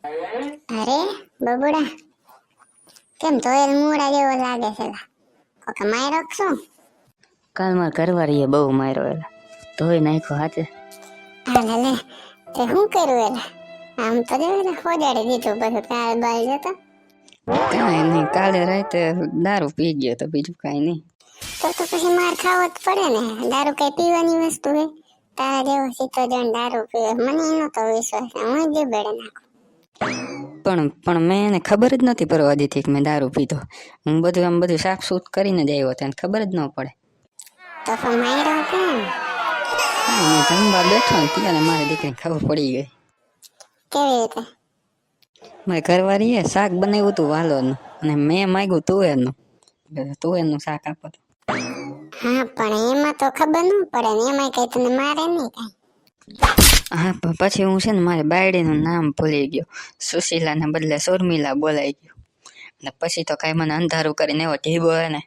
અરે બબુડા, કેમ ધોયેલ મૂળા જેવો લાગે છે? કોકે માર્યો કે શું? કાલ માર ઘરવાળીએ બહુ માર્યો એટલે ધોઈ નાખ્યો હાથે. હાલે લે, તે શું કર્યું એટલે? આમ તો જો એટલે ખોજાડી દીધું બધું. કાલ બાલ જતો કાંઈ નહીં, કાલે રાતે દારૂ પી ગયો તો બીજું કાંઈ નહીં. તો પછી માર ખાવો જ પડે ને. દારૂ કઈ પીવાની વસ્તુ હે? તારા જેવો સીતો જણ દારૂ પીવે, મને એનો તો વિશ્વાસ છે. હું જ બેડે નાખું. પણ મેં એને ખબર જ નથી પડવા દીધી કે મેં દારૂ પીધો. હું બધું સાફ સૂત કરીને જ આવ્યો, તેને ખબર જ ન પડે. તો માર્યો કેમ? હું જમવા બેઠો ને ત્યારે મારી દીકરીને ખબર પડી ગઈ. કેવી રીતે? મારી ઘરવાળીએ શાક બનાવ્યું હતું વાલોરનું, અને મેં માંગ્યું તુવેરનું. તુવેરનું શાક આપો તો. હા, પણ એમાં તો ખબર ન પડે ને, એમાં કઈ તને મારે નહીં કઈ. હા, પછી હું છે ને મારી બાયડીનું નામ ભૂલી ગયો. સુશીલાને બદલે શર્મિલા બોલાઈ ગયું. અને પછી તો કઈ મને અંધારું કરીને એવો ઢીબો હે ને.